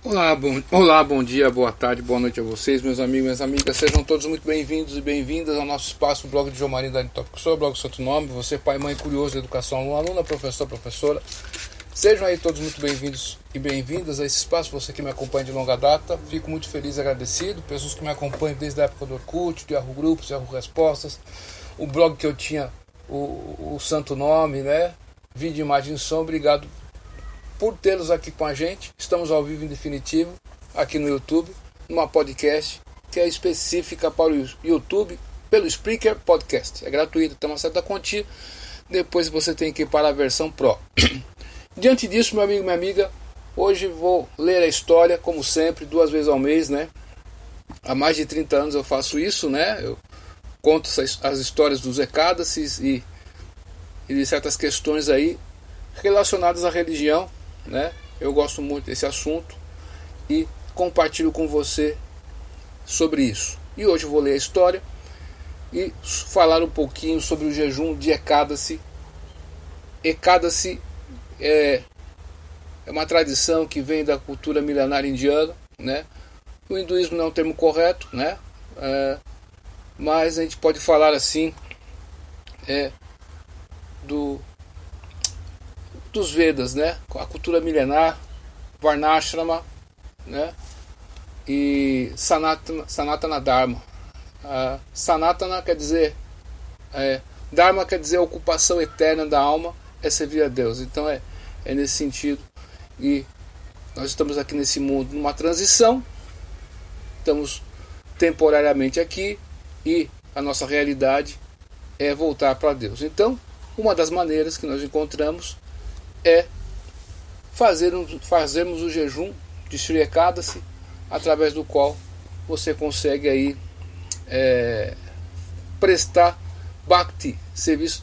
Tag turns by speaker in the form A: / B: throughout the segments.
A: Olá, bom dia, boa tarde, boa noite a vocês, meus amigos e minhas amigas. Sejam todos muito bem-vindos e bem-vindas ao nosso espaço, o blog de João Marinho da Tópico Sou, blog Santo Nome. Você, pai, mãe, curioso de educação, aluno, aluna, professor, professora. Sejam aí todos muito bem-vindos e bem-vindas a esse espaço. Você que me acompanha de longa data, fico muito feliz e agradecido. Pessoas que me acompanham desde a época do Orkut, do Yahoo Grupos, Yahoo Respostas, o blog que eu tinha, o Santo Nome, né? Vídeo, imagem e som. Obrigado por tê-los aqui com a gente. Estamos ao vivo em definitivo aqui no YouTube, numa podcast que é específica para o YouTube, pelo Spreaker Podcast. É gratuito, tem uma certa quantia. Depois você tem que ir para a versão Pro. Diante disso, meu amigo e minha amiga, hoje vou ler a história, como sempre, 2 vezes ao mês, né? Há mais de 30 anos eu faço isso, né? Eu conto as histórias dos Ecádaces e de certas questões aí relacionadas à religião, né? Eu gosto muito desse assunto e compartilho com você sobre isso. E hoje eu vou ler a história e falar um pouquinho sobre o jejum de Ecádace. Ecádace é uma tradição que vem da cultura milenar indiana, né? O hinduísmo não é um termo correto, né? Mas a gente pode falar assim dos Vedas, né? A cultura milenar, Varnashrama, né? E Sanatana Dharma. Sanatana quer dizer Dharma quer dizer a ocupação eterna da alma, é servir a Deus. Então é nesse sentido. E nós estamos aqui nesse mundo numa transição. Estamos temporariamente aqui e a nossa realidade é voltar para Deus. Então, uma das maneiras que nós encontramos é fazermos o jejum de Shri Ekadasi, através do qual você consegue aí prestar Bhakti, serviço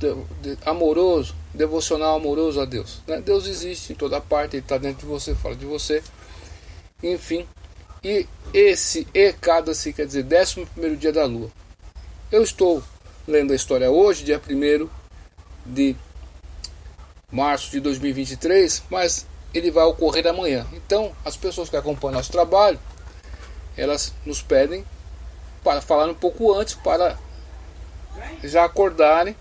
A: amoroso, devocional amoroso a Deus, né? Deus existe em toda parte, Ele está dentro de você, fora de você, enfim. E esse Ekadasi quer dizer 11º dia da lua. Eu estou lendo a história hoje, dia 1º de março de 2023, mas ele vai ocorrer amanhã. Então, as pessoas que acompanham nosso trabalho, elas nos pedem para falar um pouco antes, para já acordarem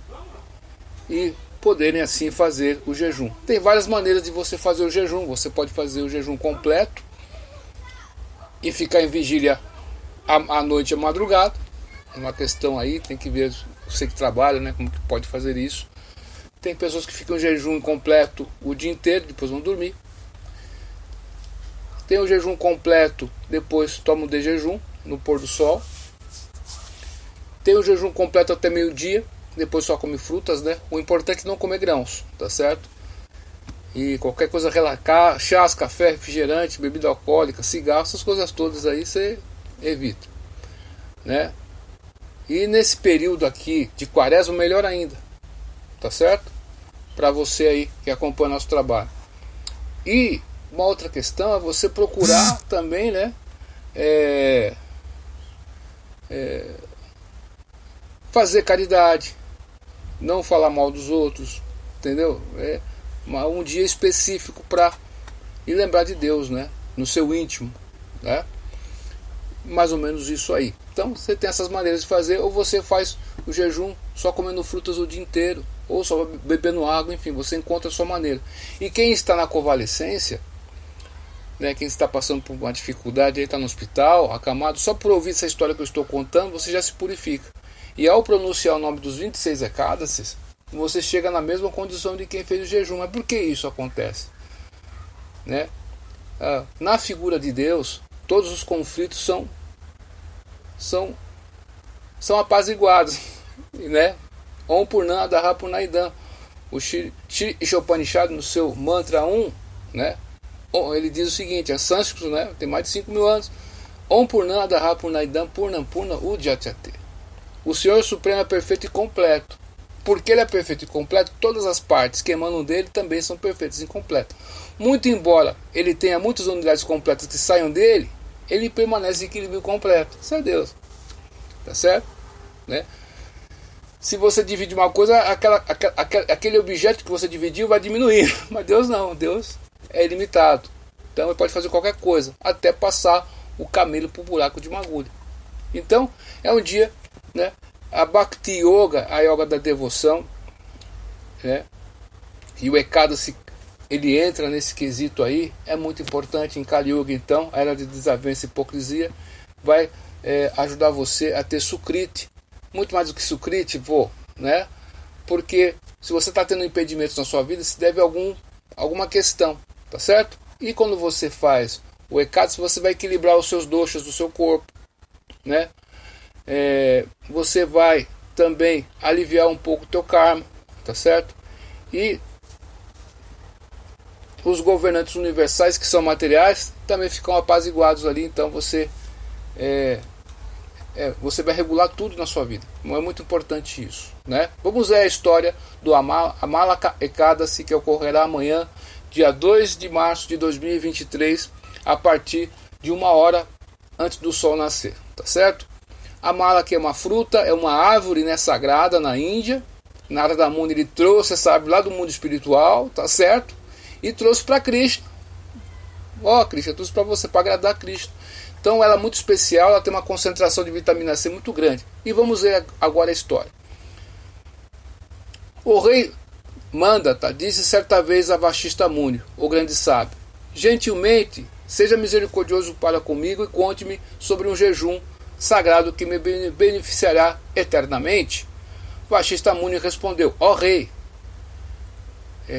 A: e poderem assim fazer o jejum. Tem várias maneiras de você fazer o jejum. Você pode fazer o jejum completo e ficar em vigília à noite e à madrugada. É uma questão aí, tem que ver você que trabalha, né, como que pode fazer isso. Tem pessoas que ficam em jejum completo o dia inteiro, depois vão dormir. Tem o jejum completo, depois toma o de jejum no pôr do sol. Tem o jejum completo até meio-dia, depois só come frutas, né? O importante é não comer grãos, tá certo? E qualquer coisa relaxar, chás, café, refrigerante, bebida alcoólica, cigarro, essas coisas todas aí você evita, né? E nesse período aqui de quaresma, melhor ainda, tá certo? Para você aí que acompanha nosso trabalho. E uma outra questão é você procurar também, né? Fazer caridade, não falar mal dos outros, entendeu? Um dia específico para ir lembrar de Deus, né? No seu íntimo, né? Mais ou menos isso aí. Então você tem essas maneiras de fazer, ou você faz o jejum só comendo frutas o dia inteiro, ou só bebendo água, enfim, você encontra a sua maneira. E quem está na convalescência, né, quem está passando por uma dificuldade, ele está no hospital, acamado, só por ouvir essa história que eu estou contando, você já se purifica. E ao pronunciar o nome dos 26 Ekadasis, você chega na mesma condição de quem fez o jejum. Mas por que isso acontece? Né? Na figura de Deus, todos os conflitos são apaziguados, né? Om Purnam Daha Purnamidam. O Shri Ishopanishad, no seu mantra 1, né? Ele diz o seguinte, é sânscrito, né? Tem mais de 5.000 anos. Om Purnam Daha Purnamidam Purnam Purna Udhyachyate. O Senhor Supremo é perfeito e completo. Porque Ele é perfeito e completo, todas as partes que emanam dele também são perfeitas e completas. Muito embora Ele tenha muitas unidades completas que saiam dele, Ele permanece em equilíbrio completo. Isso é Deus. Tá certo? Né? Se você divide uma coisa, aquele objeto que você dividiu vai diminuir. Mas Deus não. Deus é ilimitado. Então ele pode fazer qualquer coisa, até passar o camelo por buraco de uma agulha. Então é um dia, né? A Bhakti Yoga, a yoga da devoção, né? E o Ekadasi, ele entra nesse quesito aí, é muito importante em Kali Yuga. Então a era de desavença e hipocrisia vai ajudar você a ter Sukriti, muito mais do que Sukriti, né? Porque se você está tendo impedimentos na sua vida, se deve a alguma questão, tá certo? E quando você faz o Ekadasi, você vai equilibrar os seus doshas do seu corpo, né? Você vai também aliviar um pouco o teu karma, tá certo? E os governantes universais, que são materiais, também ficam apaziguados ali. Então você vai regular tudo na sua vida. Então é muito importante isso, né? Vamos ver a história do Amalaka Ekadasi, que ocorrerá amanhã, dia 2 de março de 2023, a partir de 1 hora antes do sol nascer, tá certo? Amalaka é uma fruta, é uma árvore, né, sagrada na Índia. Narada Muni, ele trouxe essa árvore lá do mundo espiritual, tá certo? E trouxe para Krishna. Krishna, trouxe para você, para agradar a Krishna. Então ela é muito especial, ela tem uma concentração de vitamina C muito grande. E vamos ver agora a história. O rei Mandata disse certa vez a Vashista Muni, o grande sábio: gentilmente, seja misericordioso para comigo e conte-me sobre um jejum sagrado que me beneficiará eternamente. Vashista Muni respondeu: ó rei,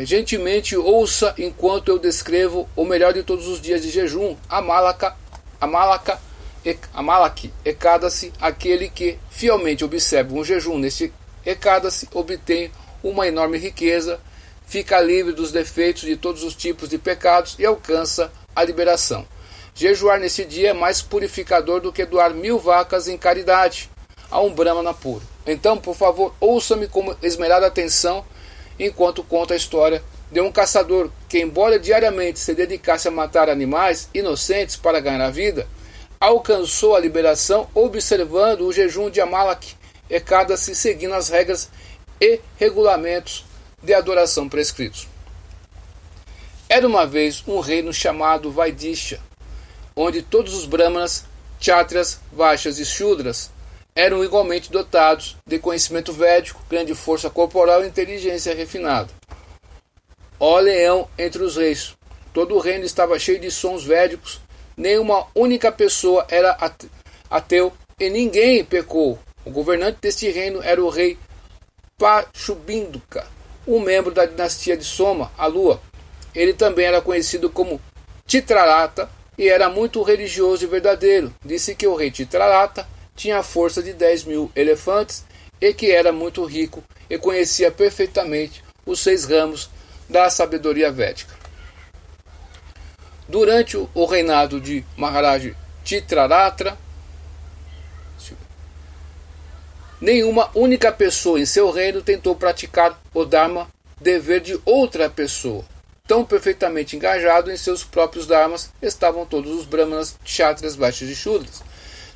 A: gentilmente ouça enquanto eu descrevo o melhor de todos os dias de jejum, Amalaki Ekadasi. Aquele que fielmente observa um jejum neste Ekadasi obtém uma enorme riqueza, fica livre dos defeitos de todos os tipos de pecados e alcança a liberação. Jejuar nesse dia é mais purificador do que doar 1000 vacas em caridade a um Brahmana puro. Então, por favor, ouça-me com esmerada atenção enquanto conta a história de um caçador que, embora diariamente se dedicasse a matar animais inocentes para ganhar a vida, alcançou a liberação observando o jejum de Amalaki Ekadasi, seguindo as regras e regulamentos de adoração prescritos. Era uma vez um reino chamado Vaidisha, onde todos os Brahmanas, Kshatriyas, Vaishyas e Shudras eram igualmente dotados de conhecimento védico, grande força corporal e inteligência refinada. Ó leão entre os reis, todo o reino estava cheio de sons védicos, nenhuma única pessoa era ateu e ninguém pecou. O governante deste reino era o rei Pashubinduka, um membro da dinastia de Soma, a lua. Ele também era conhecido como Chitrarata e era muito religioso e verdadeiro. Disse que o rei Chitrarata tinha a força de 10.000 elefantes e que era muito rico e conhecia perfeitamente os 6 ramos da sabedoria védica. Durante o reinado de Maharaj Chitraratra, nenhuma única pessoa em seu reino tentou praticar o Dharma, dever de outra pessoa. Tão perfeitamente engajado em seus próprios dharmas estavam todos os brahmanas, kshatriyas, vaishyas e shudras.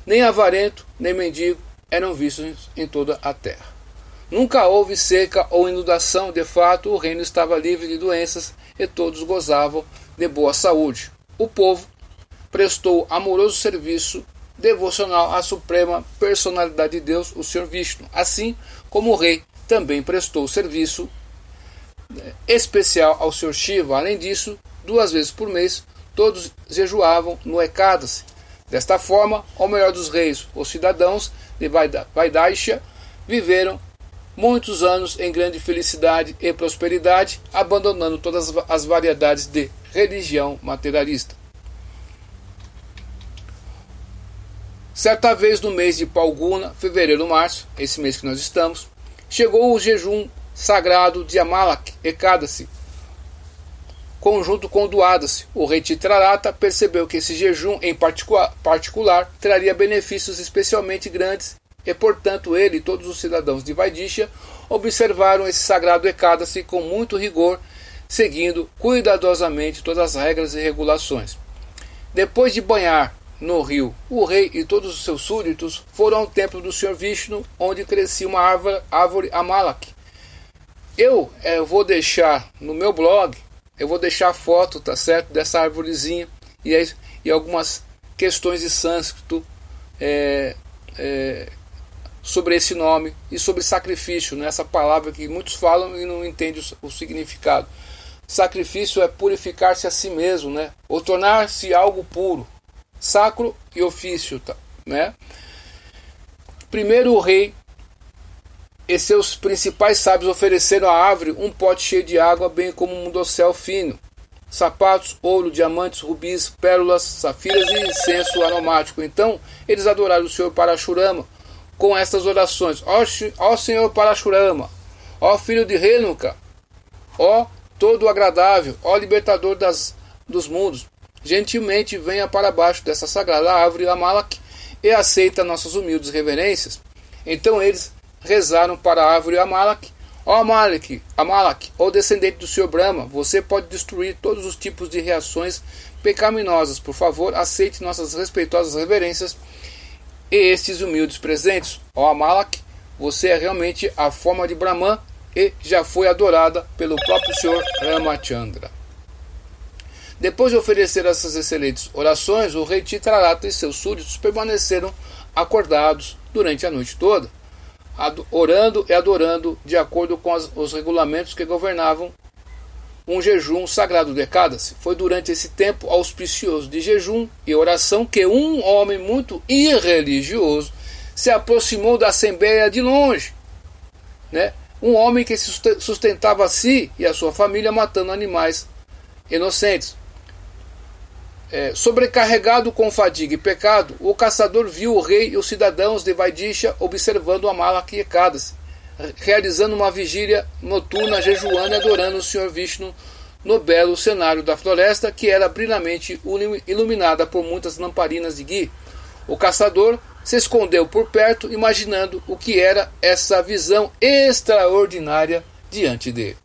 A: Nem avarento, nem mendigo eram vistos em toda a terra. Nunca houve seca ou inundação, de fato o reino estava livre de doenças e todos gozavam de boa saúde. O povo prestou amoroso serviço devocional à suprema personalidade de Deus, o Senhor Vishnu, assim como o rei também prestou serviço especial ao Senhor Shiva. Além disso, 2 vezes por mês, todos jejuavam no Ekadasi. Desta forma, ao melhor dos reis, os cidadãos de Vaidisha viveram muitos anos em grande felicidade e prosperidade, abandonando todas as variedades de religião materialista. Certa vez no mês de Palguna, fevereiro-março, esse mês que nós estamos, chegou o jejum sagrado de Amalaki Ekadasi, conjunto com o Duadasi. O rei Chitrarata percebeu que esse jejum em particular traria benefícios especialmente grandes e, portanto, ele e todos os cidadãos de Vaidisha observaram esse sagrado Ekadasi com muito rigor, seguindo cuidadosamente todas as regras e regulações. Depois de banhar no rio, o rei e todos os seus súditos foram ao templo do Senhor Vishnu, onde crescia uma árvore Amalaki. Eu vou deixar no meu blog, eu vou deixar a foto, tá certo, dessa arvorezinha, e algumas questões de sânscrito sobre esse nome e sobre sacrifício, né? Essa palavra que muitos falam e não entendem o significado. Sacrifício é purificar-se a si mesmo, né? Ou tornar-se algo puro, sacro e ofício, né? Primeiro o rei e seus principais sábios ofereceram à árvore um pote cheio de água, bem como um dossel fino, sapatos, ouro, diamantes, rubis, pérolas, safiras e incenso aromático. Então eles adoraram o Senhor Parashurama com estas orações: ó Senhor Parashurama, ó filho de Renuka, ó todo agradável, ó libertador dos mundos, gentilmente venha para baixo dessa sagrada árvore Amalak e aceita nossas humildes reverências. Então eles rezaram para a árvore Amalak: ó Amalak, ó descendente do Senhor Brahma, você pode destruir todos os tipos de reações pecaminosas. Por favor, aceite nossas respeitosas reverências e estes humildes presentes. Ó Amalak, você é realmente a forma de Brahman e já foi adorada pelo próprio Senhor Ramachandra. Depois de oferecer essas excelentes orações, o rei Chitrarata e seus súditos permaneceram acordados durante a noite toda, orando e adorando de acordo com os regulamentos que governavam um jejum sagrado de Ekadasi. Foi durante esse tempo auspicioso de jejum e oração que um homem muito irreligioso se aproximou da assembleia de longe, né? Um homem que sustentava a si e a sua família matando animais inocentes. Sobrecarregado com fadiga e pecado, o caçador viu o rei e os cidadãos de Vaidisha observando Amalak e Ekadasi, realizando uma vigília noturna, jejuando e adorando o Senhor Vishnu no belo cenário da floresta, que era brilhantemente iluminada por muitas lamparinas de ghee. O caçador se escondeu por perto, imaginando o que era essa visão extraordinária diante dele.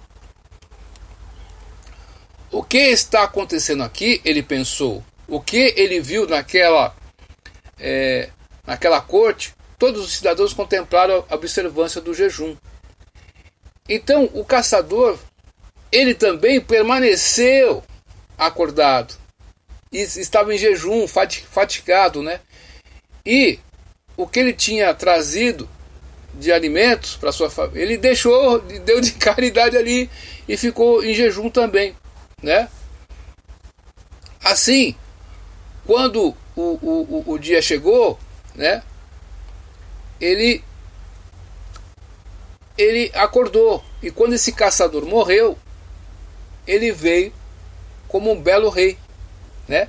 A: O que está acontecendo aqui? Ele pensou. O que ele viu naquela corte? Todos os cidadãos contemplaram a observância do jejum. Então o caçador, ele também permaneceu acordado e estava em jejum, fatigado, né? E o que ele tinha trazido de alimentos para sua família, ele deu de caridade ali e ficou em jejum também, né? Assim, quando o dia chegou, né? Ele acordou, e quando esse caçador morreu, ele veio como um belo rei, né?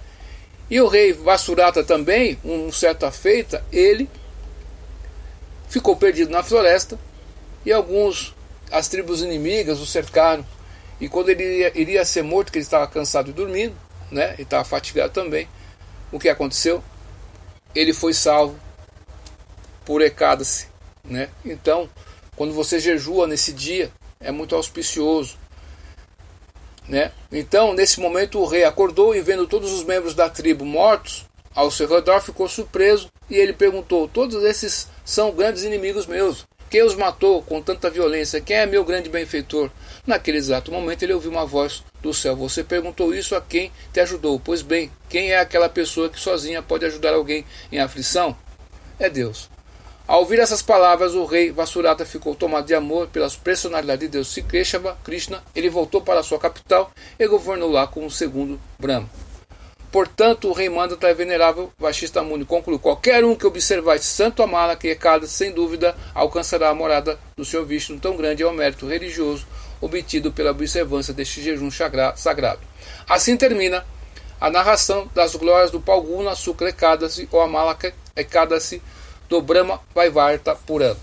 A: E o rei Vasurata também, certa feita, ele ficou perdido na floresta e as tribos inimigas o cercaram. E quando ele iria ser morto, que ele estava cansado e dormindo, né? E estava fatigado também, o que aconteceu? Ele foi salvo por Ekadasi, né? Então, quando você jejua nesse dia, é muito auspicioso, né? Então, nesse momento, o rei acordou e, vendo todos os membros da tribo mortos ao seu redor, ficou surpreso e ele perguntou: todos esses são grandes inimigos meus. Quem os matou com tanta violência? Quem é meu grande benfeitor? Naquele exato momento, ele ouviu uma voz do céu: você perguntou isso a quem te ajudou? Pois bem, quem é aquela pessoa que sozinha pode ajudar alguém em aflição? É Deus. Ao ouvir essas palavras, o rei Vasurata ficou tomado de amor pela personalidade de Deus Keshava, Krishna. Ele voltou para sua capital e governou lá como o segundo Brahma. Portanto, o rei Mandata, venerável Vashista Muni, concluiu: qualquer um que observar esse santo Amalak e Ekadasi, sem dúvida, alcançará a morada do Senhor Vishnu. Tão grande é o mérito religioso obtido pela observância deste jejum sagrado. Assim termina a narração das glórias do Palguna Shukla Ekadasi, ou Amalak Ekadasi, do Brahma Vaivarta Purana.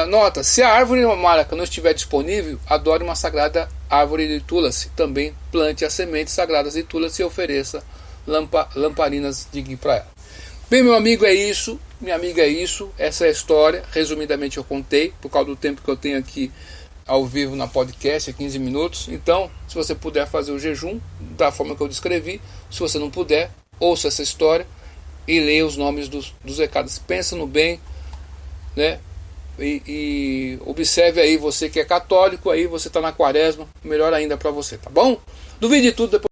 A: Nota: se a árvore Amalaka não estiver disponível, adore uma sagrada árvore de Tulasi. Também plante as sementes sagradas de Tulasi e ofereça lamparinas de ghee para ela. Bem, meu amigo, é isso. Minha amiga, é isso. Essa é a história. Resumidamente eu contei, por causa do tempo que eu tenho aqui ao vivo na podcast, 15 minutos. Então, se você puder fazer o jejum da forma que eu descrevi, se você não puder, ouça essa história e leia os nomes dos recados. Pensa no bem, né? E observe aí, você que é católico, aí você está na quaresma, melhor ainda para você, tá bom? Duvide de tudo, depois